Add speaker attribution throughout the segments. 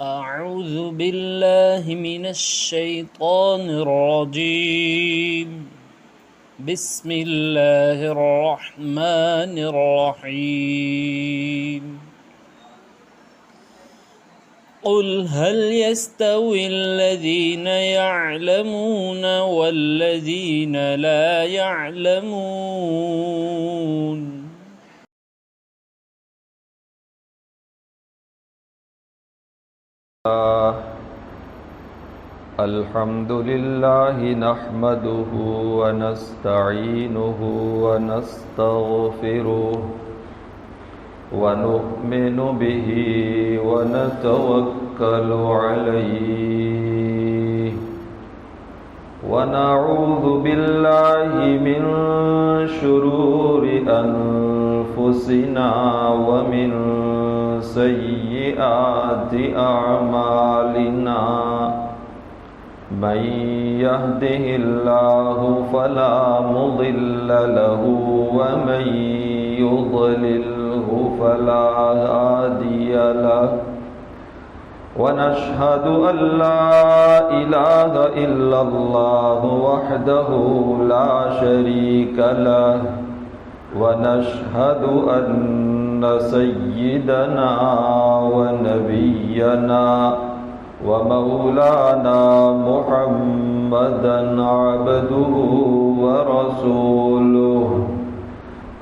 Speaker 1: أعوذ بالله من الشيطان الرجيم. بسم الله الرحمن الرحيم. قل هل يستوي الذين يعلمون والذين لا يعلمون؟
Speaker 2: الحمد لله نحمده ونستعينه ونستغفره ونؤمن به ونتوكل عليه ونعوذ بالله من شرور أنفسنا ومن سيئات أعمالنا من يهده الله فلا مضل له ومن يضلله فلا هادي له ونشهد أن لا إله إلا الله وحده لا شريك له ونشهد أن سيدنا ونبينا ومولانا محمدا عبده ورسوله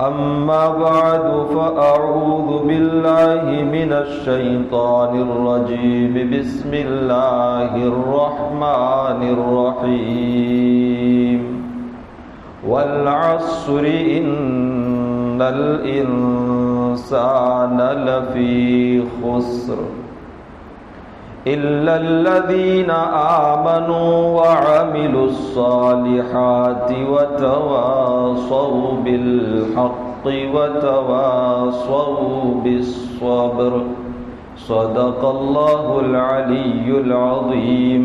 Speaker 2: أما بعد فأعوذ بالله من الشيطان الرجيم بسم الله الرحمن الرحيم والعصر إن الإنسان لفي خسر إلا الذين آمنوا وعملوا الصالحات وتواصوا بالحق وتواصوا بالصبر صدق الله العلي العظيم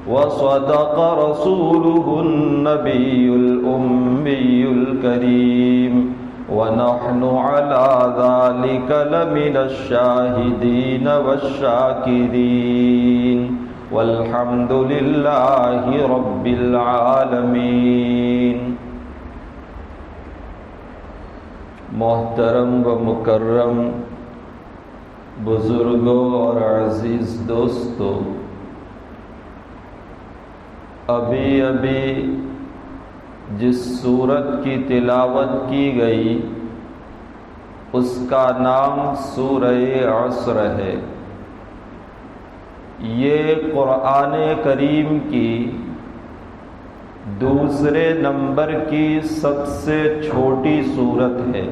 Speaker 2: وصدق رسوله النبي الأمي الكريم ونحن على ذلك لمن الشاهدين والشاكرين والحمد لله رب العالمين. محترم و مکرم بزرگوں اور عزیز دوستو، ابھی جس سورت کی تلاوت کی گئی اس کا نام سورہ عصر ہے. یہ قرآن کریم کی دوسرے نمبر کی سب سے چھوٹی سورت ہے.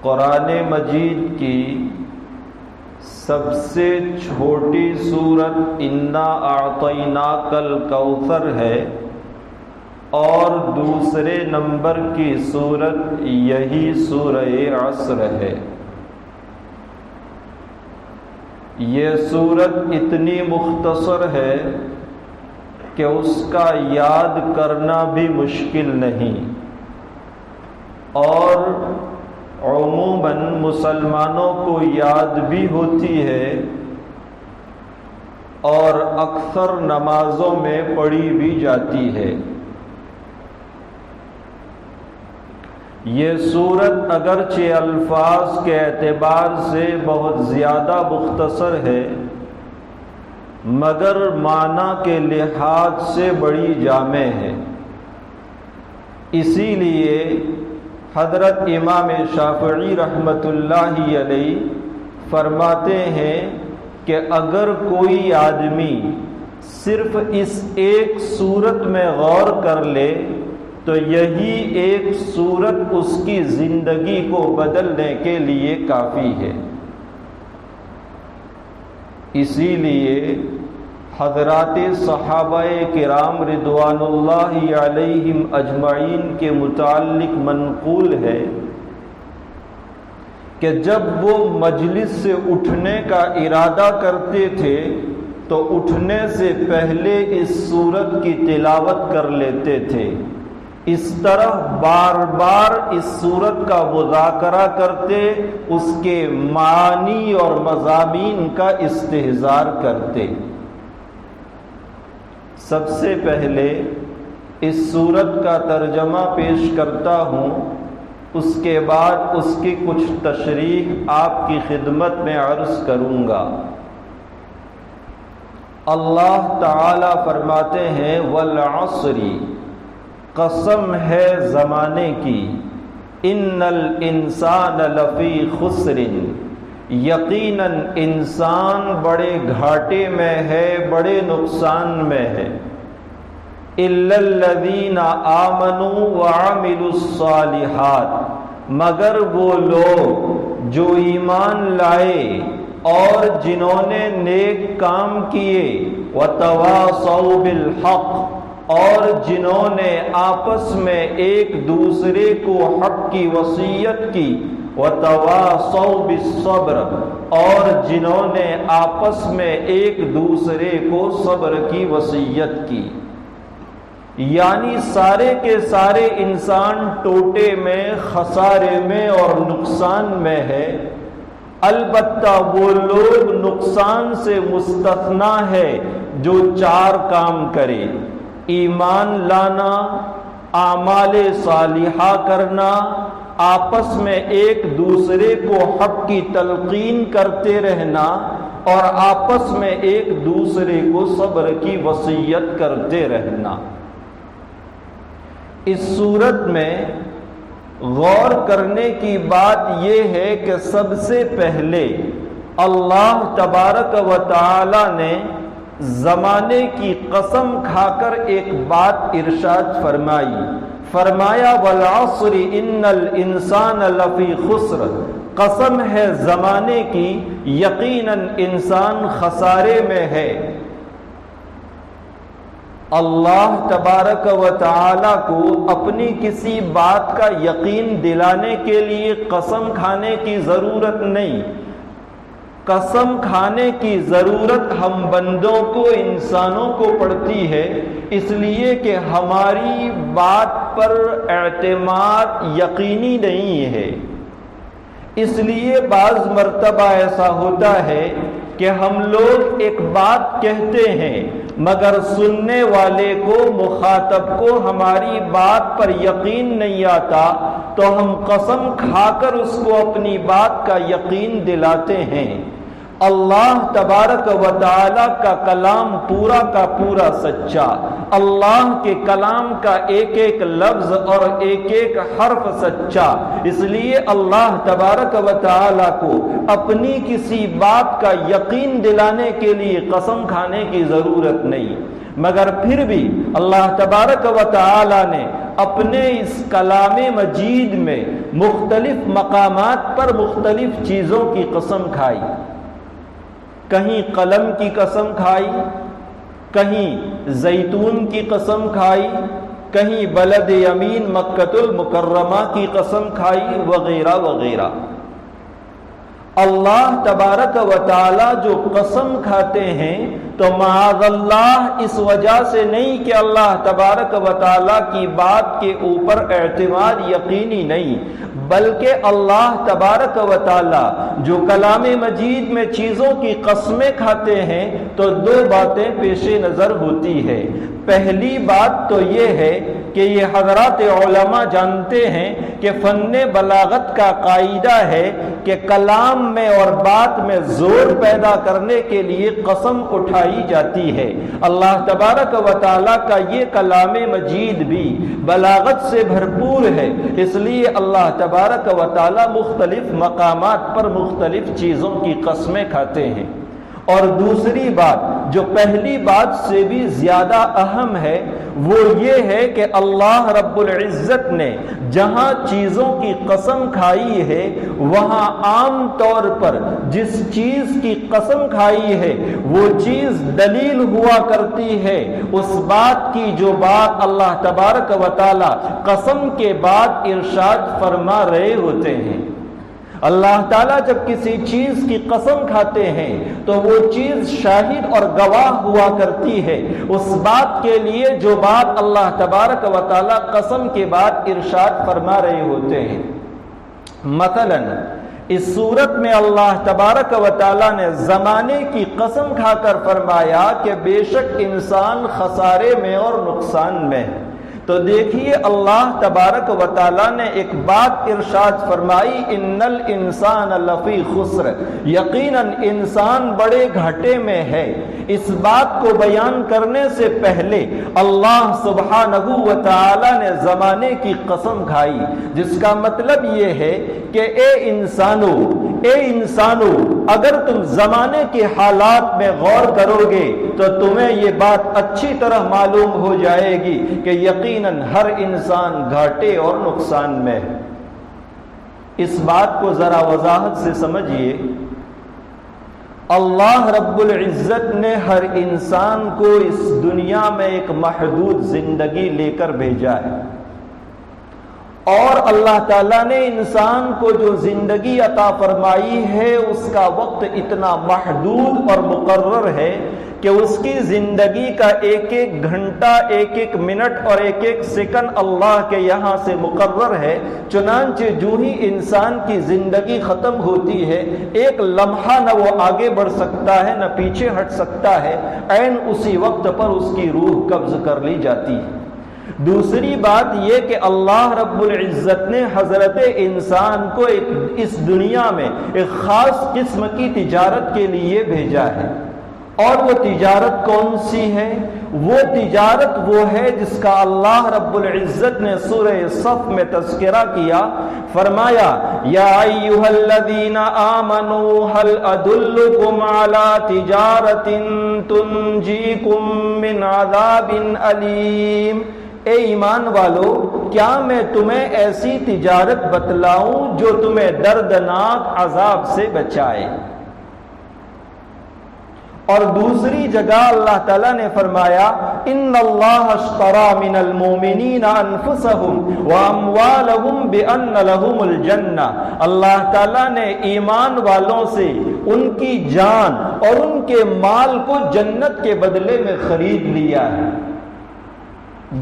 Speaker 2: قرآن مجید کی سب سے چھوٹی سورت انا اعطیناک الکوثر ہے اور دوسرے نمبر کی سورت یہی سورہ عصر ہے. یہ سورت اتنی مختصر ہے کہ اس کا یاد کرنا بھی مشکل نہیں، اور عموماً مسلمانوں کو یاد بھی ہوتی ہے اور اکثر نمازوں میں پڑھی بھی جاتی ہے. یہ سورت اگرچہ الفاظ کے اعتبار سے بہت زیادہ مختصر ہے مگر معنی کے لحاظ سے بڑی جامع ہے. اسی لیے حضرت امام شافعی رحمۃ اللہ علیہ فرماتے ہیں کہ اگر کوئی آدمی صرف اس ایک سورت میں غور کر لے تو یہی ایک سورت اس کی زندگی کو بدلنے کے لیے کافی ہے. اسی لیے حضرات صحابہ کرام رضوان اللہ علیہم اجمعین کے متعلق منقول ہے کہ جب وہ مجلس سے اٹھنے کا ارادہ کرتے تھے تو اٹھنے سے پہلے اس سورت کی تلاوت کر لیتے تھے اس طرح بار بار اس صورت کا مذاکرہ کرتے، اس کے معانی اور مضامین کا استحضار کرتے۔ سب سے پہلے اس صورت کا ترجمہ پیش کرتا ہوں، اس کے بعد اس کی کچھ تشریح آپ کی خدمت میں عرض کروں گا۔ اللہ تعالی فرماتے ہیں والعصر، قسم ہے زمانے کی، ان الانسان لفی خسر، یقیناً انسان بڑے گھاٹے میں ہے، بڑے نقصان میں ہے، الا الذین آمنوا وعملوا الصالحات، مگر وہ لوگ جو ایمان لائے اور جنہوں نے نیک کام کیے، وتواصوا بالحق، اور جنہوں نے آپس میں ایک دوسرے کو حق کی وصیت کی، وتواصوا بالصبر، اور جنہوں نے آپس میں ایک دوسرے کو صبر کی وصیت کی۔ یعنی سارے کے سارے انسان ٹوٹے میں، خسارے میں اور نقصان میں ہے، البتہ وہ لوگ نقصان سے مستثنا ہے جو 4 کام کرے: ایمان لانا، اعمال صالحہ کرنا، آپس میں ایک دوسرے کو حق کی تلقین کرتے رہنا، اور آپس میں ایک دوسرے کو صبر کی وصیت کرتے رہنا۔ اس صورت میں غور کرنے کی بات یہ ہے کہ سب سے پہلے اللہ تبارک و تعالی نے زمانے کی قسم کھا کر ایک بات ارشاد فرمایا والعصر ان الانسان لفی خسر، قسم ہے زمانے کی، یقیناً انسان خسارے میں ہے۔ اللہ تبارک و تعالی کو اپنی کسی بات کا یقین دلانے کے لیے قسم کھانے کی ضرورت نہیں۔ قسم کھانے کی ضرورت ہم بندوں کو، انسانوں کو پڑتی ہے، اس لیے کہ ہماری بات پر اعتماد یقینی نہیں ہے۔ اس لیے بعض مرتبہ ایسا ہوتا ہے کہ ہم لوگ ایک بات کہتے ہیں مگر سننے والے کو، مخاطب کو ہماری بات پر یقین نہیں آتا، تو ہم قسم کھا کر اس کو اپنی بات کا یقین دلاتے ہیں۔ اللہ تبارک و تعالی کا کلام پورا کا پورا سچا، اللہ کے کلام کا ایک ایک لفظ اور ایک ایک حرف سچا، اس لیے اللہ تبارک و تعالی کو اپنی کسی بات کا یقین دلانے کے لیے قسم کھانے کی ضرورت نہیں، مگر پھر بھی اللہ تبارک و تعالی نے اپنے اس کلام مجید میں مختلف مقامات پر مختلف چیزوں کی قسم کھائی۔ کہیں قلم کی قسم کھائی، کہیں زیتون کی قسم کھائی، کہیں بلد امین مکۃ المکرمہ کی قسم کھائی، وغیرہ وغیرہ۔ اللہ تبارک و تعالی جو قسم کھاتے ہیں تو معاذ اللہ اس وجہ سے نہیں کہ اللہ تبارک و تعالی کی بات کے اوپر اعتماد یقینی نہیں، بلکہ اللہ تبارک و تعالی جو کلام مجید میں چیزوں کی قسمیں کھاتے ہیں تو 2 باتیں پیش نظر ہوتی ہے۔ پہلی بات تو یہ ہے کہ یہ حضرات علماء جانتے ہیں کہ فن بلاغت کا قاعدہ ہے کہ کلام میں اور بات میں زور پیدا کرنے کے لیے قسم اٹھائی جاتی ہے۔ اللہ تبارک و تعالیٰ کا یہ کلام مجید بھی بلاغت سے بھرپور ہے، اس لیے اللہ تبارک و تعالیٰ مختلف مقامات پر مختلف چیزوں کی قسمیں کھاتے ہیں۔ اور دوسری بات جو پہلی بات سے بھی زیادہ اہم ہے وہ یہ ہے کہ اللہ رب العزت نے جہاں چیزوں کی قسم کھائی ہے وہاں عام طور پر جس چیز کی قسم کھائی ہے وہ چیز دلیل ہوا کرتی ہے اس بات کی جو بات اللہ تبارک و تعالی قسم کے بعد ارشاد فرما رہے ہوتے ہیں۔ اللہ تعالیٰ جب کسی چیز کی قسم کھاتے ہیں تو وہ چیز شاہد اور گواہ ہوا کرتی ہے اس بات کے لیے جو بات اللہ تبارک و تعالیٰ قسم کے بعد ارشاد فرما رہے ہوتے ہیں۔ مثلا اس صورت میں اللہ تبارک و تعالیٰ نے زمانے کی قسم کھا کر فرمایا کہ بے شک انسان خسارے میں اور نقصان میں ہے۔ تو دیکھیے اللہ تبارک و تعالیٰ نے ایک بات ارشاد فرمائی، ان الانسان لفی خسر، یقیناً انسان بڑے گھاٹے میں ہے۔ اس بات کو بیان کرنے سے پہلے اللہ سبحانہ و تعالیٰ نے زمانے کی قسم کھائی، جس کا مطلب یہ ہے کہ اے انسانو اگر تم زمانے کے حالات میں غور کرو گے تو تمہیں یہ بات اچھی طرح معلوم ہو جائے گی کہ یقیناً ہر انسان گھاٹے اور نقصان میں ہے۔ اس بات کو ذرا وضاحت سے سمجھیے، اللہ رب العزت نے ہر انسان کو اس دنیا میں ایک محدود زندگی لے کر بھیجا ہے، اور اللہ تعالیٰ نے انسان کو جو زندگی عطا فرمائی ہے اس کا وقت اتنا محدود اور مقرر ہے کہ اس کی زندگی کا ایک ایک گھنٹہ، ایک ایک منٹ اور ایک ایک سیکنڈ اللہ کے یہاں سے مقرر ہے۔ چنانچہ جو ہی انسان کی زندگی ختم ہوتی ہے، ایک لمحہ نہ وہ آگے بڑھ سکتا ہے نہ پیچھے ہٹ سکتا ہے، عین اسی وقت پر اس کی روح قبض کر لی جاتی ہے۔ دوسری بات یہ کہ اللہ رب العزت نے حضرت انسان کو اس دنیا میں ایک خاص قسم کی تجارت کے لیے بھیجا ہے، اور وہ تجارت کون سی ہے؟ وہ تجارت وہ ہے جس کا اللہ رب العزت نے سورہ صف میں تذکرہ کیا، فرمایا یا ایھا الذین آمنوا هل ادلکم علی تجارت تنجیکم من عذاب علیم، اے ایمان والو کیا میں تمہیں ایسی تجارت بتلاؤں جو تمہیں دردناک عذاب سے بچائے۔ اور دوسری جگہ اللہ تعالیٰ نے فرمایا ان اللہ اشتری من المؤمنین انفسهم واموالهم بان لهم الجنہ، اللہ تعالیٰ نے ایمان والوں سے ان کی جان اور ان کے مال کو جنت کے بدلے میں خرید لیا ہے۔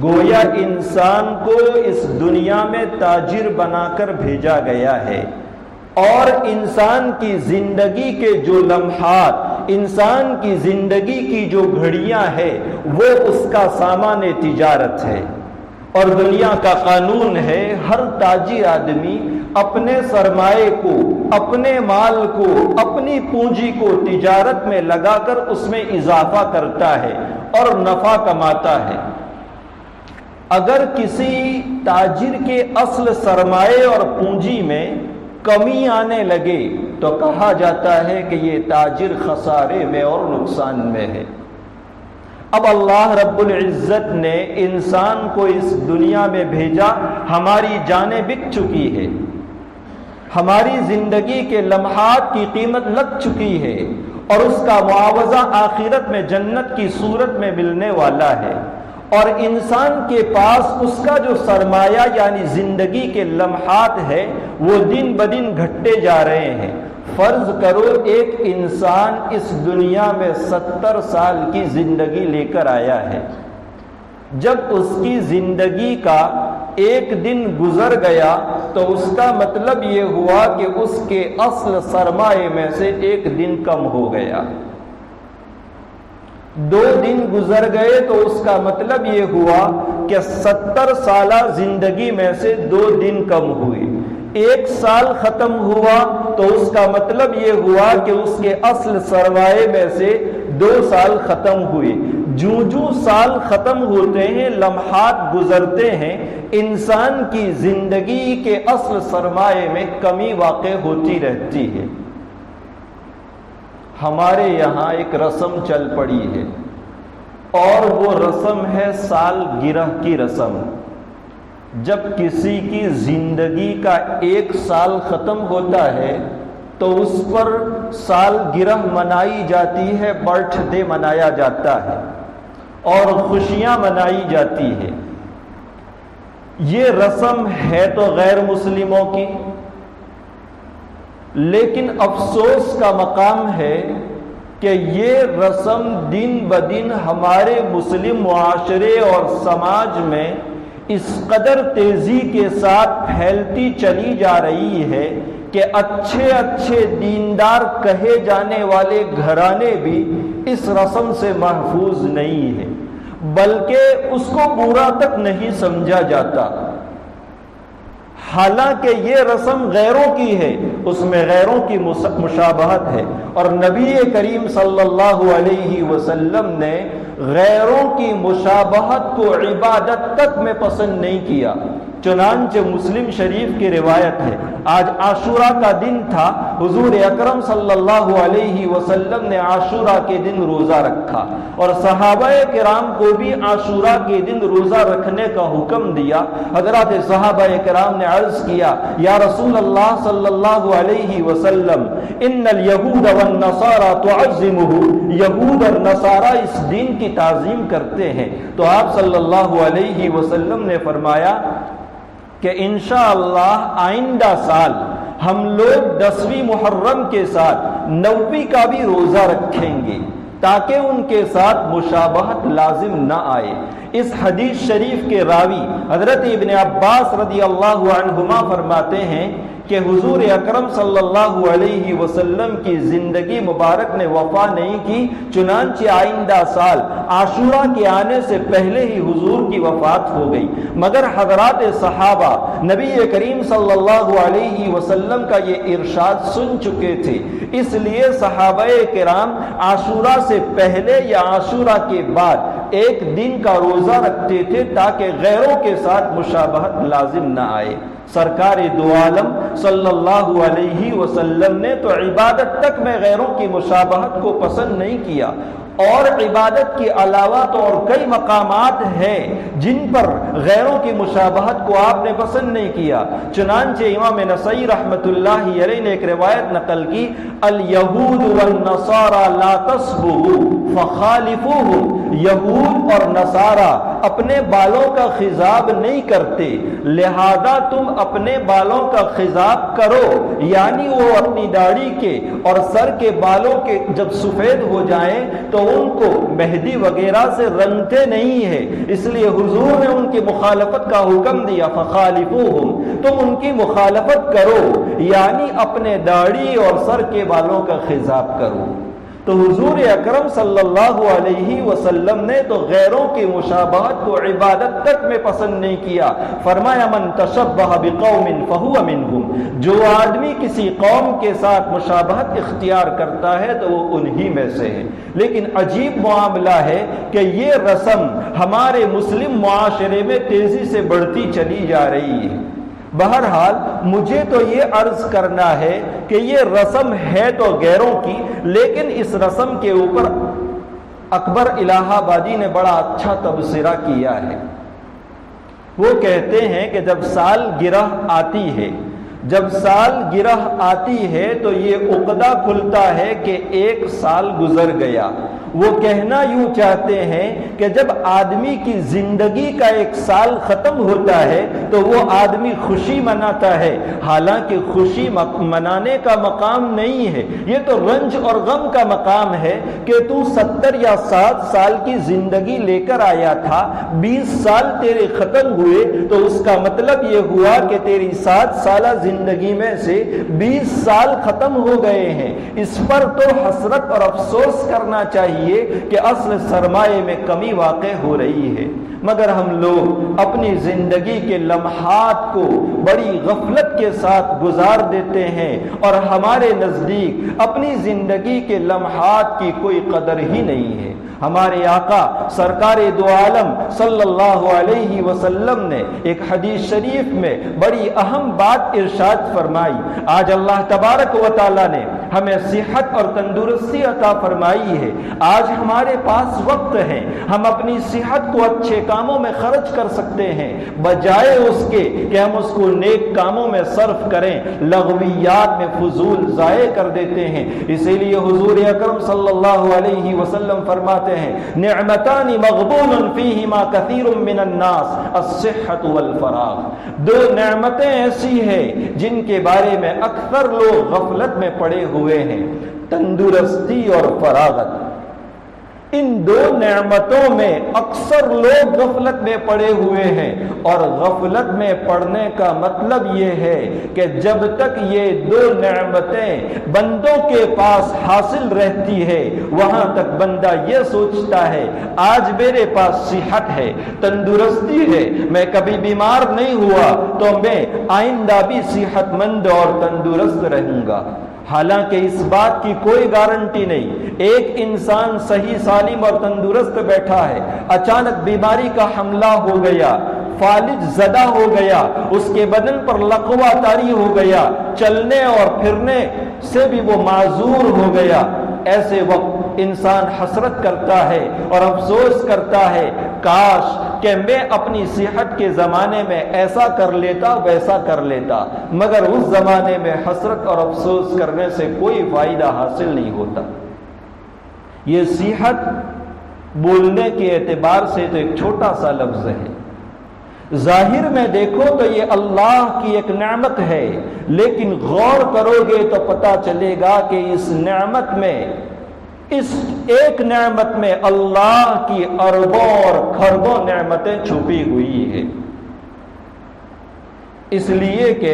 Speaker 2: گویا انسان کو اس دنیا میں تاجر بنا کر بھیجا گیا ہے، اور انسان کی زندگی کے جو لمحات، انسان کی زندگی کی جو گھڑیاں ہیں وہ اس کا سامان تجارت ہے۔ اور دنیا کا قانون ہے ہر تاجر آدمی اپنے سرمایے کو، اپنے مال کو، اپنی پونجی کو تجارت میں لگا کر اس میں اضافہ کرتا ہے اور نفع کماتا ہے۔ اگر کسی تاجر کے اصل سرمایے اور پونجی میں کمی آنے لگے تو کہا جاتا ہے کہ یہ تاجر خسارے میں اور نقصان میں ہے۔ اب اللہ رب العزت نے انسان کو اس دنیا میں بھیجا، ہماری جانیں بک چکی ہے، ہماری زندگی کے لمحات کی قیمت لگ چکی ہے، اور اس کا معاوضہ آخرت میں جنت کی صورت میں ملنے والا ہے۔ اور انسان کے پاس اس کا جو سرمایہ یعنی زندگی کے لمحات ہے وہ دن بدن گھٹتے جا رہے ہیں۔ فرض کرو ایک انسان اس دنیا میں 70 سال کی زندگی لے کر آیا ہے، جب اس کی زندگی کا ایک دن گزر گیا تو اس کا مطلب یہ ہوا کہ اس کے اصل سرمایے میں سے ایک دن کم ہو گیا۔ 2 دن گزر گئے تو اس کا مطلب یہ ہوا کہ 70 سالہ زندگی میں سے 2 دن کم ہوئے۔ 1 سال ختم ہوا تو اس کا مطلب یہ ہوا کہ اس کے اصل سرمایے میں سے 2 سال ختم ہوئے۔ جو سال ختم ہوتے ہیں، لمحات گزرتے ہیں، انسان کی زندگی کے اصل سرمایے میں کمی واقع ہوتی رہتی ہے۔ ہمارے یہاں ایک رسم چل پڑی ہے، اور وہ رسم ہے سال گرہ کی رسم۔ جب کسی کی زندگی کا 1 سال ختم ہوتا ہے تو اس پر سال گرہ منائی جاتی ہے، برتھ ڈے منایا جاتا ہے اور خوشیاں منائی جاتی ہے۔ یہ رسم ہے تو غیر مسلموں کی، لیکن افسوس کا مقام ہے کہ یہ رسم دن بدن ہمارے مسلم معاشرے اور سماج میں اس قدر تیزی کے ساتھ پھیلتی چلی جا رہی ہے کہ اچھے اچھے دیندار کہے جانے والے گھرانے بھی اس رسم سے محفوظ نہیں ہیں، بلکہ اس کو برا تک نہیں سمجھا جاتا، حالانکہ یہ رسم غیروں کی ہے، اس میں غیروں کی مشابہت ہے، اور نبی کریم صلی اللہ علیہ وسلم نے غیروں کی مشابہت کو عبادت تک میں پسند نہیں کیا۔ چنانچہ مسلم شریف کی روایت ہے، آج عاشورہ کا دن تھا، حضور اکرم صلی اللہ علیہ وسلم نے عاشورہ کے دن روزہ رکھا، اور صحابہ کرام کو بھی عاشورہ کے دن روزہ رکھنے کا حکم دیا۔ حضرات صحابہ کرام نے عرض کیا، یا رسول اللہ صلی اللہ علیہ وسلم، ان الیہود والنصارى تعظمہ، یہود اور نصارہ اس دین کی تعظیم کرتے ہیں۔ تو آپ صلی اللہ علیہ وسلم نے فرمایا کہ انشاءاللہ آئندہ سال ہم لوگ 10ویں محرم کے ساتھ 9ویں کا بھی روزہ رکھیں گے تاکہ ان کے ساتھ مشابہت لازم نہ آئے۔ اس حدیث شریف کے راوی حضرت ابن عباس رضی اللہ عنہما فرماتے ہیں کہ حضور اکرم صلی اللہ علیہ وسلم کی زندگی مبارک نے وفا نہیں کی، چنانچہ آئندہ سال عاشورہ کے آنے سے پہلے ہی حضور کی وفات ہو گئی، مگر حضرات صحابہ نبی کریم صلی اللہ علیہ وسلم کا یہ ارشاد سن چکے تھے، اس لیے صحابہ کرام عاشورہ سے پہلے یا عاشورہ کے بعد ایک دن کا روزہ رکھتے تھے تاکہ غیروں کے ساتھ مشابہت لازم نہ آئے۔ سرکار دو عالم صلی اللہ علیہ وسلم نے تو عبادت تک میں غیروں کی مشابہت کو پسند نہیں کیا، اور عبادت کے علاوہ تو اور کئی مقامات ہیں جن پر غیروں کی مشابہت کو آپ نے پسند نہیں کیا۔ چنانچہ امام نسائی رحمۃ اللہ علیہ نے ایک روایت نقل کی، الیہود والنصارى لا تصبغوا فخالفوهم، یہود اور نصارہ اپنے بالوں کا خضاب نہیں کرتے، لہذا تم اپنے بالوں کا خضاب کرو، یعنی وہ اپنی داڑھی کے اور سر کے بالوں کے جب سفید ہو جائیں تو ان کو مہندی وغیرہ سے رنگتے نہیں ہے، اس لیے حضور نے ان کی مخالفت کا حکم دیا، فخالفوہم، تم ان کی مخالفت کرو، یعنی اپنے داڑھی اور سر کے بالوں کا خضاب کرو۔ تو حضور اکرم صلی اللہ علیہ وسلم نے تو غیروں کی مشابہت کو عبادت تک میں پسند نہیں کیا، فرمایا من تشبہ بقوم فہو منہم، جو آدمی کسی قوم کے ساتھ مشابہت اختیار کرتا ہے تو وہ انہی میں سے ہے۔ لیکن عجیب معاملہ ہے کہ یہ رسم ہمارے مسلم معاشرے میں تیزی سے بڑھتی چلی جا رہی ہے۔ بہرحال مجھے تو یہ عرض کرنا ہے کہ یہ رسم ہے تو غیروں کی، لیکن اس رسم کے اوپر اکبر الہ آبادی نے بڑا اچھا تبصرہ کیا ہے۔ وہ کہتے ہیں کہ جب سال گرہ آتی ہے، جب سال گرہ آتی ہے تو یہ عقدہ کھلتا ہے کہ ایک سال گزر گیا۔ وہ کہنا یوں چاہتے ہیں کہ جب آدمی کی زندگی کا ایک سال ختم ہوتا ہے تو وہ آدمی خوشی مناتا ہے، حالانکہ خوشی منانے کا مقام نہیں ہے، یہ تو رنج اور غم کا مقام ہے کہ تو 70 یا 60 سال کی زندگی لے کر آیا تھا، 20 سال تیرے ختم ہوئے تو اس کا مطلب یہ ہوا کہ تیری 60 سالہ زندگی میں سے 20 سال ختم ہو گئے ہیں۔ اس پر تو حسرت اور افسوس کرنا چاہیے کہ اصل سرمایے میں کمی واقع ہو رہی ہے، مگر ہم لوگ اپنی زندگی کے لمحات کو بڑی غفلت کے ساتھ گزار دیتے ہیں، اور ہمارے نزدیک اپنی زندگی کے لمحات کی کوئی قدر ہی نہیں ہے۔ ہمارے آقا سرکار دو عالم صلی اللہ علیہ وسلم نے ایک حدیث شریف میں بڑی اہم بات ارشاد فرمائی۔ آج اللہ تبارک و تعالی نے ہمیں صحت اور تندرستی عطا فرمائی ہے، آج ہمارے پاس وقت ہے، ہم اپنی صحت کو اچھے کاموں میں خرچ کر سکتے ہیں، بجائے اس کے کہ ہم اس کو نیک کاموں میں صرف کریں، لغویات میں فضول ضائع کر دیتے ہیں۔ اسی لیے حضور اکرم صلی اللہ علیہ وسلم فرماتے فرماتے ہیں نعمتان مغبون فیہما کثیر من الناس الصحۃ والفراغ، دو نعمتیں ایسی ہیں جن کے بارے میں اکثر لوگ غفلت میں پڑے ہوئے ہیں، تندرستی اور فراغت۔ ان دو نعمتوں میں اکثر لوگ غفلت میں پڑے ہوئے ہیں، اور غفلت میں پڑنے کا مطلب یہ ہے کہ جب تک یہ دو نعمتیں بندوں کے پاس حاصل رہتی ہے وہاں تک بندہ یہ سوچتا ہے آج میرے پاس صحت ہے، تندرستی ہے، میں کبھی بیمار نہیں ہوا تو میں آئندہ بھی صحت مند اور تندرست رہوں گا۔ حالانکہ اس بات کی کوئی گارنٹی نہیں۔ ایک انسان صحیح سالم اور تندرست بیٹھا ہے، اچانک بیماری کا حملہ ہو گیا، فالج زدہ ہو گیا، اس کے بدن پر لقوہ طاری ہو گیا، چلنے اور پھرنے سے بھی وہ معذور ہو گیا۔ ایسے وقت انسان حسرت کرتا ہے اور افسوس کرتا ہے کاش کہ میں اپنی صحت کے زمانے میں ایسا کر لیتا ویسا کر لیتا، مگر اس زمانے میں حسرت اور افسوس کرنے سے کوئی فائدہ حاصل نہیں ہوتا۔ یہ صحت بولنے کے اعتبار سے تو ایک چھوٹا سا لفظ ہے، ظاہر میں دیکھو تو یہ اللہ کی ایک نعمت ہے، لیکن غور کرو گے تو پتہ چلے گا کہ اس نعمت میں، اس ایک نعمت میں اللہ کی اربوں اور کھربوں نعمتیں چھپی ہوئی ہیں۔ اس لیے کہ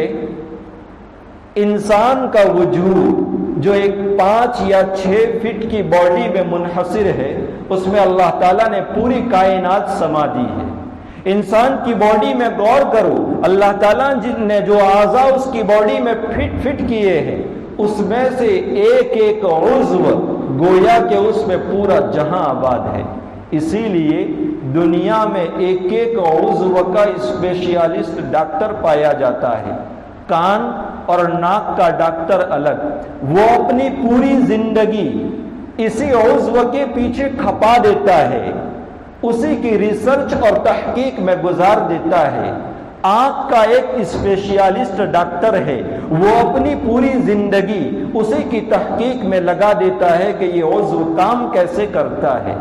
Speaker 2: انسان کا وجود جو ایک 5 یا 6 فٹ کی باڈی میں منحصر ہے، اس میں اللہ تعالیٰ نے پوری کائنات سما دی ہے۔ انسان کی باڈی میں غور کرو، اللہ تعالیٰ نے جو اعضاء اس کی باڈی میں فٹ کیے ہیں، اس میں سے ایک ایک عضو گویا کہ اس میں پورا جہاں آباد ہے۔ اسی لیے دنیا میں ایک ایک عضو کا اسپیشلسٹ ڈاکٹر پایا جاتا ہے۔ کان اور ناک کا ڈاکٹر الگ، وہ اپنی پوری زندگی اسی عضو کے پیچھے کھپا دیتا ہے، اسی کی ریسرچ اور تحقیق میں گزار دیتا ہے۔ آنکھ کا ایک اسپیشلسٹ ڈاکٹر ہے، وہ اپنی پوری زندگی اسی کی تحقیق میں لگا دیتا ہے کہ یہ عضو کام کیسے کرتا ہے۔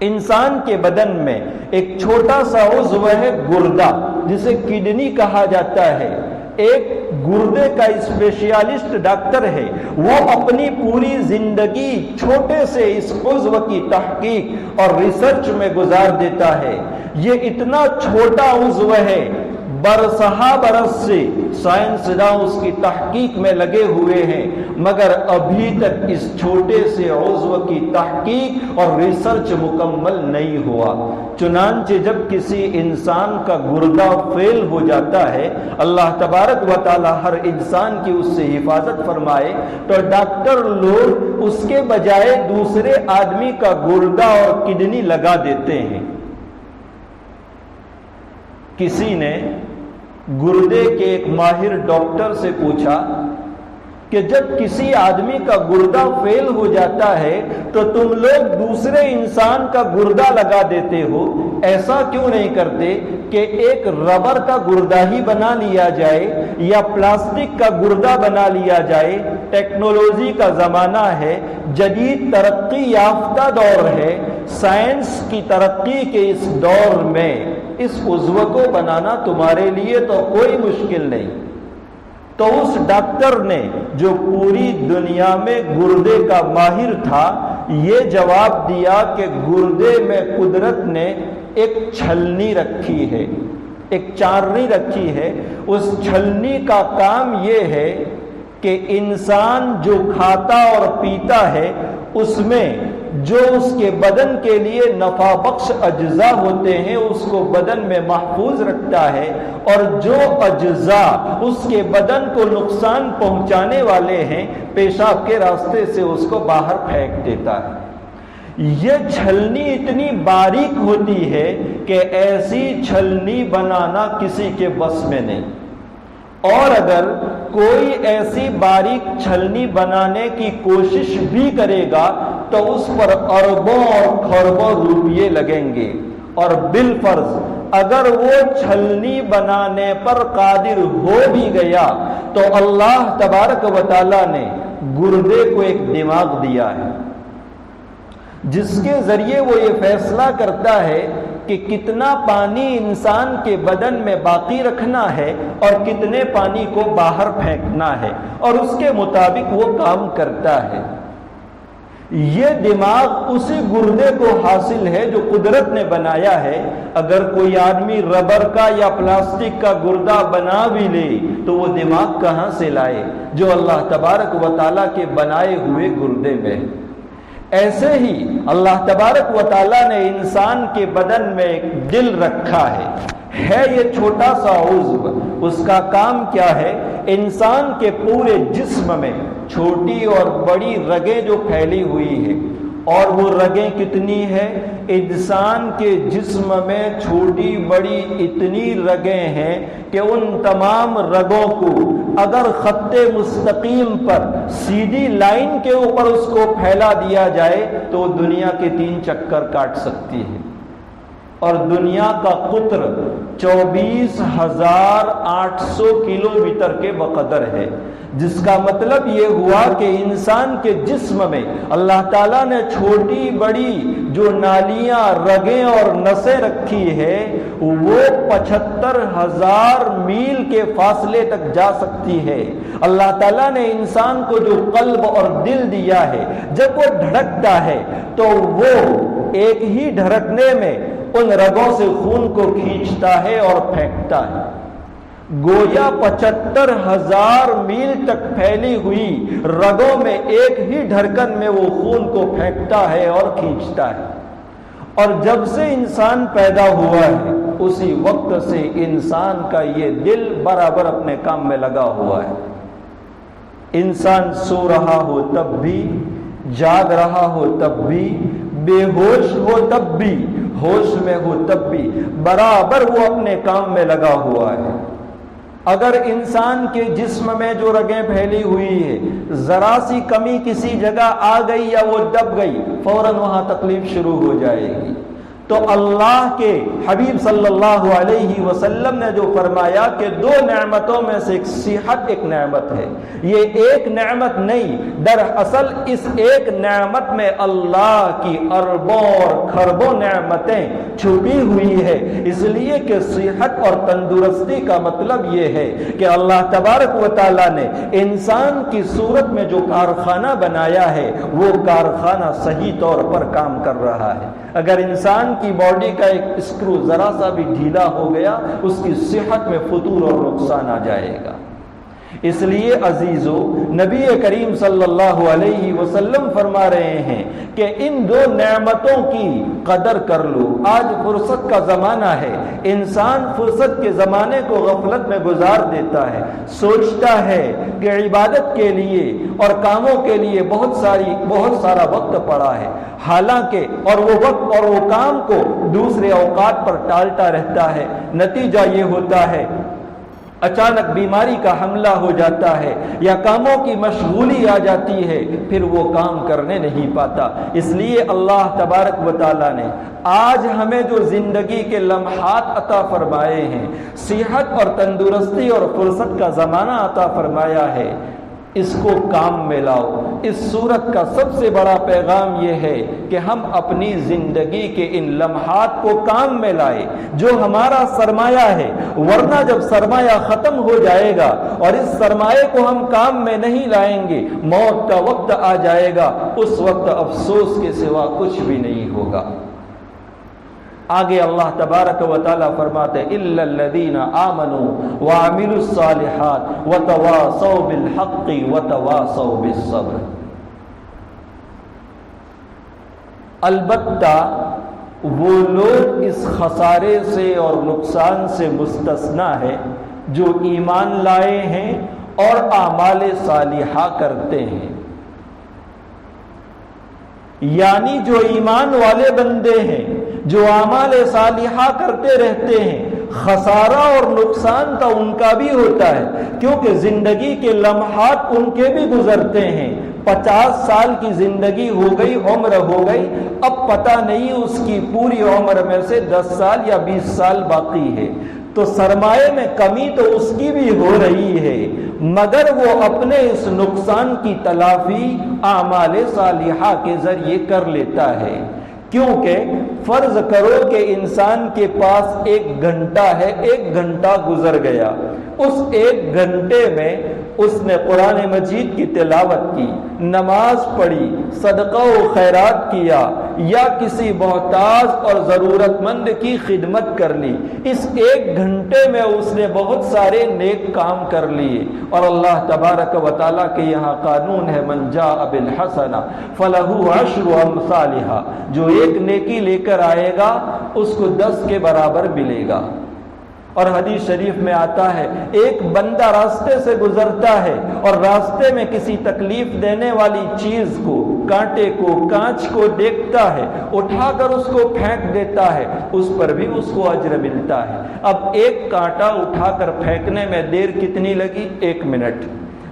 Speaker 2: انسان کے بدن میں ایک چھوٹا سا عضو ہے گردہ، جسے کڈنی کہا جاتا ہے۔ ایک گردے کا اسپیشلسٹ ڈاکٹر ہے، وہ اپنی پوری زندگی چھوٹے سے اس عضو کی تحقیق اور ریسرچ میں گزار دیتا ہے۔ یہ اتنا چھوٹا عضو ہے، برسہ برس سے سائنسداں اس کی تحقیق میں لگے ہوئے ہیں، مگر ابھی تک اس چھوٹے سے عضو کی تحقیق اور ریسرچ مکمل نہیں ہوا۔ چنانچہ جب کسی انسان کا گردہ فیل ہو جاتا ہے، اللہ تبارک و تعالی ہر انسان کی اس سے حفاظت فرمائے، تو ڈاکٹر لوگ اس کے بجائے دوسرے آدمی کا گردہ اور کڈنی لگا دیتے ہیں۔ کسی نے گردے کے ایک ماہر ڈاکٹر سے پوچھا کہ جب کسی آدمی کا گردہ فیل ہو جاتا ہے تو تم لوگ دوسرے انسان کا گردہ لگا دیتے ہو، ایسا کیوں نہیں کرتے کہ ایک ربر کا گردہ ہی بنا لیا جائے یا پلاسٹک کا گردہ بنا لیا جائے؟ ٹیکنالوجی کا زمانہ ہے، جدید ترقی یافتہ دور ہے، سائنس کی ترقی کے اس دور میں اس عضو کو بنانا تمہارے لیے تو کوئی مشکل نہیں۔ تو اس ڈاکٹر نے جو پوری دنیا میں گردے کا ماہر تھا، یہ جواب دیا کہ گردے میں قدرت نے ایک چھلنی رکھی ہے، ایک چارنی رکھی ہے۔ اس چھلنی کا کام یہ ہے کہ انسان جو کھاتا اور پیتا ہے، اس میں جو اس کے بدن کے لیے نفع بخش اجزاء ہوتے ہیں اس کو بدن میں محفوظ رکھتا ہے، اور جو اجزاء اس کے بدن کو نقصان پہنچانے والے ہیں پیشاب کے راستے سے اس کو باہر پھینک دیتا ہے۔ یہ چھلنی اتنی باریک ہوتی ہے کہ ایسی چھلنی بنانا کسی کے بس میں نہیں، اور اگر کوئی ایسی باریک چھلنی بنانے کی کوشش بھی کرے گا تو اس پر اربوں اور کھربوں روپیے لگیں گے، اور بالفرض اگر وہ چھلنی بنانے پر قادر ہو بھی گیا تو اللہ تبارک و تعالی نے گردے کو ایک دماغ دیا ہے۔ جس کے ذریعے وہ یہ فیصلہ کرتا ہے کہ کتنا پانی انسان کے بدن میں باقی رکھنا ہے اور کتنے پانی کو باہر پھینکنا ہے، اور اس کے مطابق وہ کام کرتا ہے۔ یہ دماغ اسی گردے کو حاصل ہے جو قدرت نے بنایا ہے۔ اگر کوئی آدمی ربر کا یا پلاسٹک کا گردہ بنا بھی لے تو وہ دماغ کہاں سے لائے جو اللہ تبارک و تعالیٰ کے بنائے ہوئے گردے میں۔ ایسے ہی اللہ تبارک و تعالیٰ نے انسان کے بدن میں ایک دل رکھا ہے یہ چھوٹا سا عضو، اس کا کام کیا ہے؟ انسان کے پورے جسم میں چھوٹی اور بڑی رگیں جو پھیلی ہوئی ہیں، اور وہ رگیں کتنی ہیں؟ انسان کے جسم میں چھوٹی بڑی اتنی رگیں ہیں کہ ان تمام رگوں کو اگر خط مستقیم پر سیدھی لائن کے اوپر اس کو پھیلا دیا جائے تو دنیا کے 3 چکر کاٹ سکتی ہے، اور دنیا کا قطر 24,800 کلومیٹر کے بقدر ہے، جس کا مطلب یہ ہوا کہ انسان کے جسم میں اللہ تعالیٰ نے چھوٹی بڑی جو نالیاں، رگیں اور نسیں رکھی ہے وہ 75,000 میل کے فاصلے تک جا سکتی ہے۔ اللہ تعالیٰ نے انسان کو جو قلب اور دل دیا ہے، جب وہ دھڑکتا ہے تو وہ ایک ہی دھڑکنے میں ان رگوں سے خون کو کھینچتا ہے اور پھینکتا ہے۔ گویا 75,000 میل تک پھیلی ہوئی رگوں میں ایک ہی دھڑکن میں وہ خون کو پھینکتا ہے اور کھینچتا ہے۔ اور جب سے انسان پیدا ہوا ہے اسی وقت سے انسان کا یہ دل برابر اپنے کام میں لگا ہوا ہے۔ انسان سو رہا ہو تب بھی، جاگ رہا ہو تب بھی، بے ہوش ہو تب بھی، ہوش میں ہو تب بھی، برابر وہ اپنے کام میں لگا ہوا ہے۔ اگر انسان کے جسم میں جو رگیں پھیلی ہوئی ہے ذرا سی کمی کسی جگہ آ گئی یا وہ دب گئی، فوراً وہاں تکلیف شروع ہو جائے گی۔ تو اللہ کے حبیب صلی اللہ علیہ وسلم نے جو فرمایا کہ 2 نعمتوں میں سے ایک صحت ایک نعمت ہے، یہ ایک نعمت نہیں، دراصل اس ایک نعمت میں اللہ کی اربوں اور کھربوں نعمتیں چھپی ہوئی ہے۔ اس لیے کہ صحت اور تندرستی کا مطلب یہ ہے کہ اللہ تبارک و تعالیٰ نے انسان کی صورت میں جو کارخانہ بنایا ہے وہ کارخانہ صحیح طور پر کام کر رہا ہے۔ اگر انسان کی باڈی کا ایک اسکرو ذرا سا بھی ڈھیلا ہو گیا اس کی صحت میں فطور اور نقصان آ جائے گا۔ اس لیے عزیزو، نبی کریم صلی اللہ علیہ وسلم فرما رہے ہیں کہ ان 2 نعمتوں کی قدر کر لو۔ آج فرصت کا زمانہ ہے، انسان فرصت کے زمانے کو غفلت میں گزار دیتا ہے، سوچتا ہے کہ عبادت کے لیے اور کاموں کے لیے بہت سارا وقت پڑا ہے، حالانکہ اور وہ وقت اور وہ کام کو دوسرے اوقات پر ٹالتا رہتا ہے۔ نتیجہ یہ ہوتا ہے اچانک بیماری کا حملہ ہو جاتا ہے یا کاموں کی مشغولی آ جاتی ہے، پھر وہ کام کرنے نہیں پاتا۔ اس لیے اللہ تبارک و تعالیٰ نے آج ہمیں جو زندگی کے لمحات عطا فرمائے ہیں، صحت اور تندرستی اور فرصت کا زمانہ عطا فرمایا ہے، اس کو کام میں لاؤ۔ اس سورت کا سب سے بڑا پیغام یہ ہے کہ ہم اپنی زندگی کے ان لمحات کو کام میں لائیں جو ہمارا سرمایہ ہے، ورنہ جب سرمایہ ختم ہو جائے گا اور اس سرمایہ کو ہم کام میں نہیں لائیں گے، موت کا وقت آ جائے گا، اس وقت افسوس کے سوا کچھ بھی نہیں ہوگا۔ آگے اللہ تبارک و تعالیٰ فرماتے اِلَّا الَّذِينَ آمَنُوا وَعَمِلُوا الصَّالِحَاتِ وَتَوَاصَوْا بِالْحَقِّ وَتَوَاصَوْا بِالصَّبْرِ۔ البتہ وہ لوگ اس خسارے سے اور نقصان سے مستثنا ہے جو ایمان لائے ہیں اور اعمال صالحہ کرتے ہیں، یعنی جو ایمان والے بندے ہیں، جو اعمال صالحہ کرتے رہتے ہیں، خسارہ اور نقصان تو ان کا بھی ہوتا ہے، کیونکہ زندگی کے لمحات ان کے بھی گزرتے ہیں۔ 50 سال کی زندگی ہو گئی، عمر ہو گئی، اب پتہ نہیں اس کی پوری عمر میں سے 10 سال یا 20 سال باقی ہے۔ تو سرمایے میں کمی تو اس کی بھی ہو رہی ہے، مگر وہ اپنے اس نقصان کی تلافی اعمال صالحہ کے ذریعے کر لیتا ہے۔ کیونکہ فرض کرو کہ انسان کے پاس 1 گھنٹہ ہے، 1 گھنٹہ گزر گیا، اس 1 گھنٹے میں اس نے قرآن مجید کی تلاوت کی، نماز پڑھی، صدقہ و خیرات کیا، یا کسی محتاج اور ضرورت مند کی خدمت کر لی، اس 1 گھنٹے میں اس نے بہت سارے نیک کام کر لیے۔ اور اللہ تبارک و تعالیٰ کے یہاں قانون ہے، من جاء بالحسنہ فلہ عشر امثالھا، جو 1 نیکی لے کر آئے گا اس کو 10 کے برابر ملے گا۔ اور حدیث شریف میں آتا ہے، ایک بندہ راستے سے گزرتا ہے اور راستے میں کسی تکلیف دینے والی چیز کو، کانٹے کو، کانچ کو دیکھتا ہے، اٹھا کر اس کو پھینک دیتا ہے، اس پر بھی اس کو اجر ملتا ہے۔ اب 1 کانٹا اٹھا کر پھینکنے میں دیر کتنی لگی؟ 1 منٹ،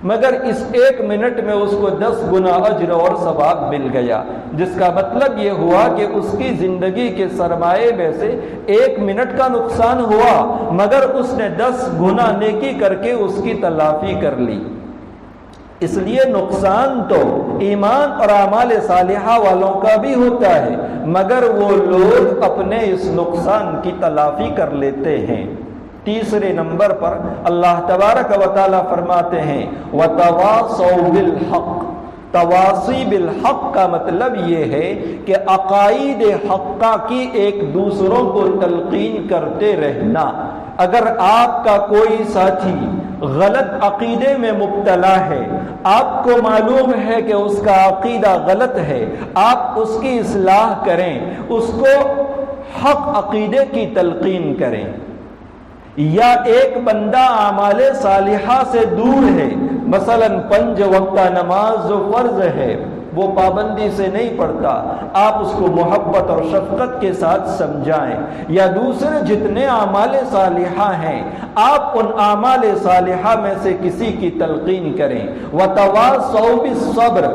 Speaker 2: مگر اس 1 منٹ میں اس کو 10 گنا اجر اور ثواب مل گیا، جس کا مطلب یہ ہوا کہ اس کی زندگی کے سرمایے میں سے 1 منٹ کا نقصان ہوا، مگر اس نے 10 گنا نیکی کر کے اس کی تلافی کر لی۔ اس لیے نقصان تو ایمان اور اعمال صالحہ والوں کا بھی ہوتا ہے، مگر وہ لوگ اپنے اس نقصان کی تلافی کر لیتے ہیں۔ تیسرے نمبر پر اللہ تبارک و تعالیٰ فرماتے ہیں وَتَوَاصَوْا بِالْحَقِّ۔ تواصی بالحق کا مطلب یہ ہے کہ عقائد حقہ کی ایک دوسروں کو تلقین کرتے رہنا۔ اگر آپ کا کوئی ساتھی غلط عقیدے میں مبتلا ہے، آپ کو معلوم ہے کہ اس کا عقیدہ غلط ہے، آپ اس کی اصلاح کریں، اس کو حق عقیدے کی تلقین کریں۔ یا ایک بندہ اعمال صالحہ سے دور ہے، مثلا 5 وقتہ نماز جو فرض ہے وہ پابندی سے نہیں پڑھتا، آپ اس کو محبت اور شفقت کے ساتھ سمجھائیں، یا دوسرے جتنے اعمال صالحہ ہیں آپ ان اعمال صالحہ میں سے کسی کی تلقین کریں۔ وَتَوَاصَوْا بِالصَّبْرِ،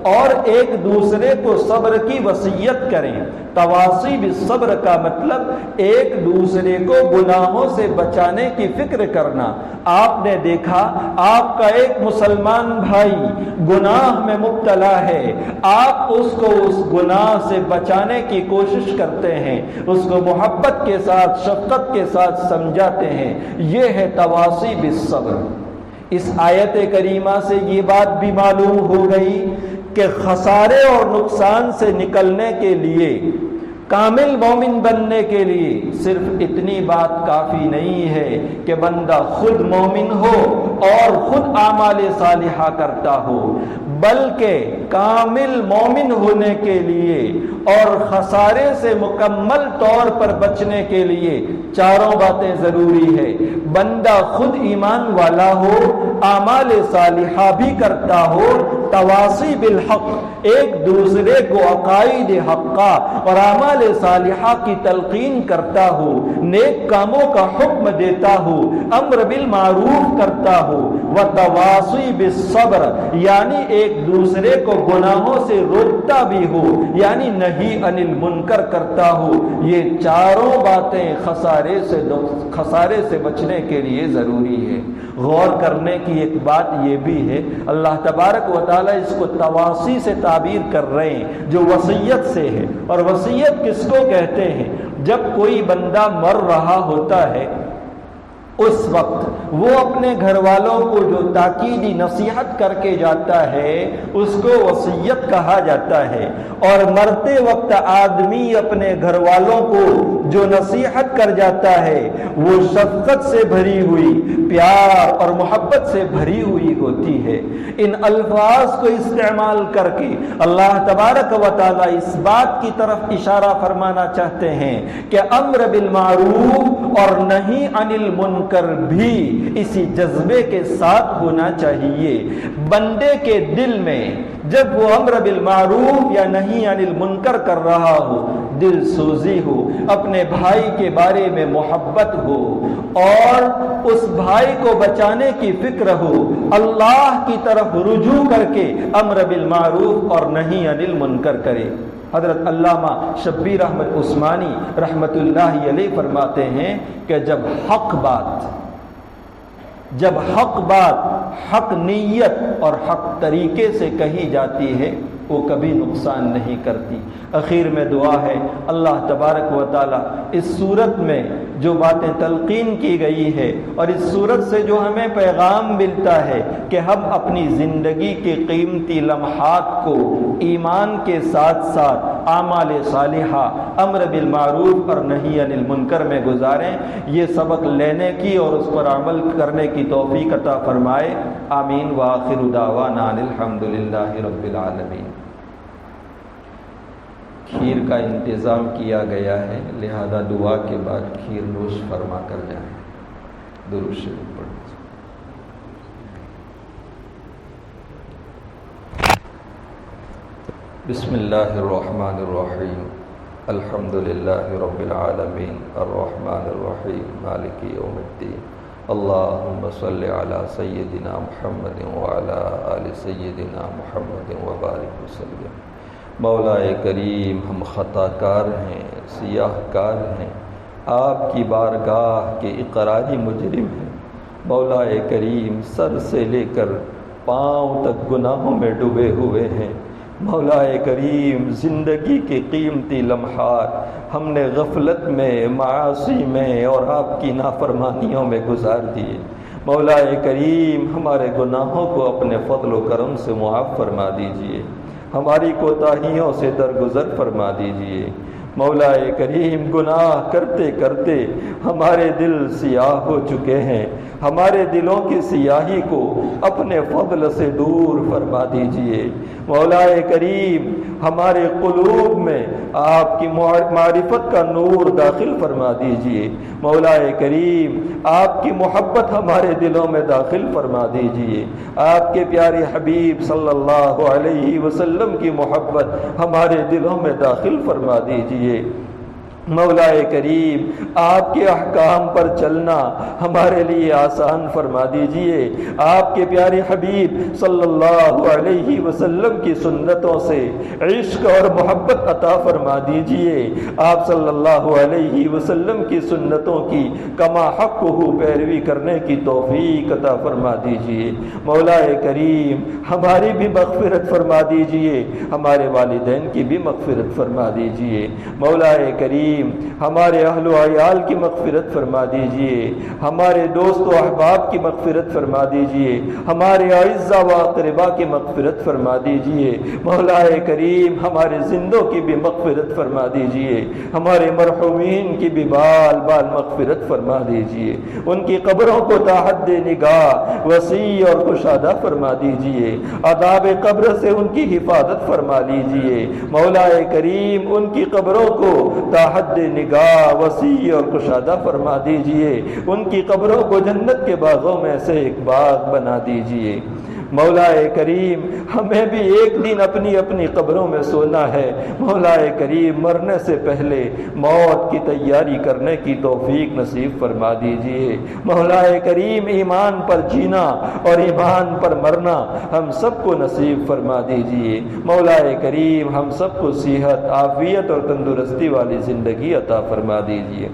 Speaker 2: اور ایک دوسرے کو صبر کی وصیت کریں۔ تواصی بالصبر کا مطلب ایک دوسرے کو گناہوں سے بچانے کی فکر کرنا۔ آپ نے دیکھا آپ کا ایک مسلمان بھائی گناہ میں مبتلا ہے، آپ اس کو اس گناہ سے بچانے کی کوشش کرتے ہیں، اس کو محبت کے ساتھ، شفقت کے ساتھ سمجھاتے ہیں، یہ ہے تواصی بالصبر۔ اس آیت کریمہ سے یہ بات بھی معلوم ہو گئی کہ خسارے اور نقصان سے نکلنے کے لیے، کامل مومن بننے کے لیے صرف اتنی بات کافی نہیں ہے کہ بندہ خود مومن ہو اور خود اعمال صالحہ کرتا ہو، بلکہ کامل مومن ہونے کے لیے اور خسارے سے مکمل طور پر بچنے کے لیے 4 باتیں ضروری ہے۔ بندہ خود ایمان والا ہو، اعمال صالحہ بھی کرتا ہو، تواصی بالحق، ایک دوسرے کو عقائد حقہ اور اعمال صالحہ کی تلقین کرتا ہو، نیک کاموں کا حکم دیتا ہو، امر بالمعروف کرتا ہو، وتواصی بالصبر، یعنی ایک دوسرے کو گناہوں سے روکتا بھی ہو، یعنی نہی عن المنکر کرتا ہو۔ یہ 4 باتیں خسارے سے بچنے کے لیے ضروری ہے۔ غور کرنے کی ایک بات یہ بھی ہے، اللہ تبارک و تعالیٰ اس کو تواصی سے تعبیر کر رہے ہیں جو وصیت سے ہے۔ اور وصیت کس کو کہتے ہیں؟ جب کوئی بندہ مر رہا ہوتا ہے اس وقت وہ اپنے گھر والوں کو جو تاکیدی نصیحت کر کے جاتا ہے اس کو وصیت کہا جاتا ہے۔ اور مرتے وقت آدمی اپنے گھر والوں کو جو نصیحت کر جاتا ہے وہ شفقت سے بھری ہوئی، پیار اور محبت سے بھری ہوئی ہوتی ہے۔ ان الفاظ کو استعمال کر کے اللہ تبارک و تعالیٰ اس بات کی طرف اشارہ فرمانا چاہتے ہیں کہ امر بالمعروف اور نہی عن المنکر بھی اسی جذبے کے ساتھ ہونا چاہیے۔ بندے کے دل میں جب وہ امر بالمعروف یا نہی عن المنکر کر رہا ہو، دل سوزی ہو، اپنے بھائی کے بارے میں محبت ہو اور اس بھائی کو بچانے کی فکر ہو، اللہ کی طرف رجوع کر کے امر بالمعروف اور نہی عن المنکر کرے۔ حضرت علامہ شبیر احمد عثمانی رحمۃ اللہ علیہ فرماتے ہیں کہ جب حق بات حق نیت اور حق طریقے سے کہی جاتی ہے وہ کبھی نقصان نہیں کرتی۔ اخیر میں دعا ہے اللہ تبارک و تعالی اس صورت میں جو باتیں تلقین کی گئی ہے اور اس صورت سے جو ہمیں پیغام ملتا ہے کہ ہم اپنی زندگی کے قیمتی لمحات کو ایمان کے ساتھ ساتھ اعمال صالحہ، امر بالمعروف اور نہی عن المنکر میں گزاریں، یہ سبق لینے کی اور اس پر عمل کرنے کی توفیق عطا فرمائے۔ آمین وآخر دعوانا ان الحمدللہ رب العالمین۔ کھیر کا انتظام کیا گیا ہے، لہذا دعا کے بعد کھیر نوش فرما کر جائیں۔ درود شریف پڑھیں۔ بسم اللہ الرحمن الرحیم، الحمد للہ رب العالمین، الرحمن الرحیم، مالک یوم الدین، اللہم صلی علی سیدنا محمد وعلی آل سیدنا محمد وبارک وسلم۔ مولا کریم، ہم خطا کار ہیں، سیاہ کار ہیں، آپ کی بارگاہ کے اقراری مجرم ہیں۔ مولا کریم، سر سے لے کر پاؤں تک گناہوں میں ڈوبے ہوئے ہیں۔ مولا کریم، زندگی کے قیمتی لمحات ہم نے غفلت میں، معاصی میں اور آپ کی نافرمانیوں میں گزار دیے۔ مولا کریم، ہمارے گناہوں کو اپنے فضل و کرم سے معاف فرما دیجیے، ہماری کوتاہیوں سے درگزر فرما دیجیے۔ مولا کریم، گناہ کرتے کرتے ہمارے دل سیاہ ہو چکے ہیں، ہمارے دلوں کی سیاہی کو اپنے فضل سے دور فرما دیجیے۔ مولا کریم، ہمارے قلوب میں آپ کی معرفت کا نور داخل فرما دیجیے۔ مولا کریم، آپ کی محبت ہمارے دلوں میں داخل فرما دیجیے۔ آپ کے پیارے حبیب صلی اللہ علیہ وسلم کی محبت ہمارے دلوں میں داخل فرما دیجیے۔ مولا کریم، آپ کے احکام پر چلنا ہمارے لیے آسان فرما دیجئے۔ آپ کے پیارے حبیب صلی اللہ علیہ وسلم کی سنتوں سے عشق اور محبت عطا فرما دیجئے۔ آپ صلی اللہ علیہ وسلم کی سنتوں کی کما حق ہو پیروی کرنے کی توفیق عطا فرما دیجئے۔ مولا کریم، ہماری بھی مغفرت فرما دیجئے، ہمارے والدین کی بھی مغفرت فرما دیجئے۔ مولا کریم، ہمارے اہل و عیال کی مغفرت فرما دیجئے، ہمارے دوست و احباب کی مغفرت فرما دیجئے، ہمارے اعزاء و اقرباء کی مغفرت فرما دیجئے۔ مولا کریم، ہمارے زندوں کی بھی مغفرت فرما دیجئے، ہمارے مرحومین کی بھی بال بال مغفرت فرما دیجئے، ان کی قبروں کو تا حد نگاہ وسیع اور کشادہ فرما دیجئے، عذاب قبر سے ان کی حفاظت فرما لیجئے۔ مولا کریم، ان کی قبروں کو تا حد نگاہ وسیع اور کشادہ فرما دیجئے، ان کی قبروں کو جنت کے باغوں میں سے ایک باغ بنا دیجئے۔ مولا کریم، ہمیں بھی ایک دن اپنی اپنی قبروں میں سونا ہے۔ مولا کریم، مرنے سے پہلے موت کی تیاری کرنے کی توفیق نصیب فرما دیجئے۔ مولا کریم، ایمان پر جینا اور ایمان پر مرنا ہم سب کو نصیب فرما دیجئے۔ مولا کریم، ہم سب کو صحت، عافیت اور تندرستی والی زندگی عطا فرما دیجئے۔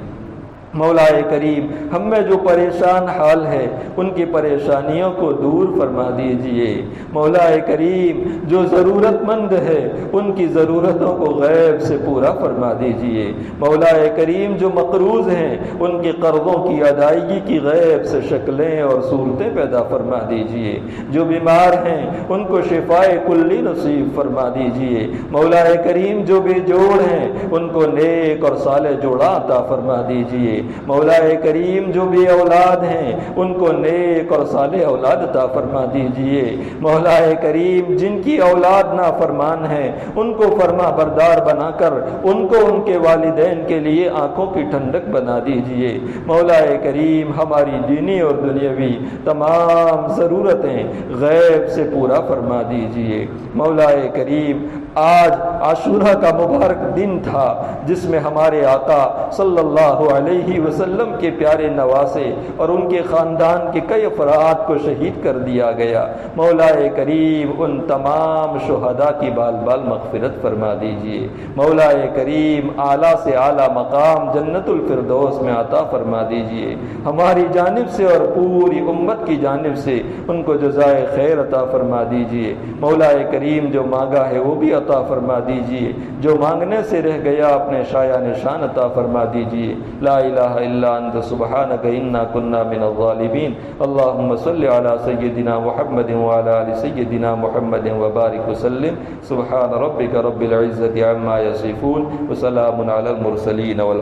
Speaker 2: مولا کریم، ہم میں جو پریشان حال ہے ان کی پریشانیوں کو دور فرما دیجئے۔ مولا کریم، جو ضرورت مند ہے ان کی ضرورتوں کو غیب سے پورا فرما دیجئے۔ مولا کریم، جو مقروض ہیں ان کے قرضوں کی ادائیگی کی غیب سے شکلیں اور صورتیں پیدا فرما دیجئے۔ جو بیمار ہیں ان کو شفاء کلی نصیب فرما دیجئے۔ مولا کریم، جو بے جوڑ ہیں ان کو نیک اور صالح جوڑا عطا فرما دیجئے۔ مولا کریم، جو بھی اولاد ہیں ان کو نیک اور صالح اولاد عطا فرما دیجئے۔ مولا کریم، جن کی اولاد نافرمان ہیں ان کو فرما بردار بنا کر ان کو ان کے والدین کے لیے آنکھوں کی ٹھنڈک بنا دیجئے۔ مولا کریم، ہماری دینی اور دنیاوی تمام ضرورتیں غیب سے پورا فرما دیجئے۔ مولا کریم، آج عاشورہ کا مبارک دن تھا جس میں ہمارے آقا صلی اللہ علیہ وسلم کے پیارے نواسے اور ان کے خاندان کے کئی افراد کو شہید کر دیا گیا۔ مولا کریم ان تمام شہداء کی بال بال مغفرت فرما دیجئے۔ مولا کریم اعلیٰ سے اعلیٰ مقام جنت الفردوس میں عطا فرما دیجئے۔ ہماری جانب سے اور پوری امت کی جانب سے ان کو جزائے خیر عطا فرما دیجئے۔ مولا کریم جو مانگا ہے وہ بھی عطا فرما دیجئے، جو مانگنے سے رہ گیا اپنے شایع نشان عطا فرما دیجئے۔ لا الہ الا انت سبحانک انا کنا من الظالمین۔ اللہم صل علی سیدنا محمد وعلی آل سیدنا محمد وبارک وسلم۔ سبحان ربک رب العزت عما یصفون وسلام علی المرسلین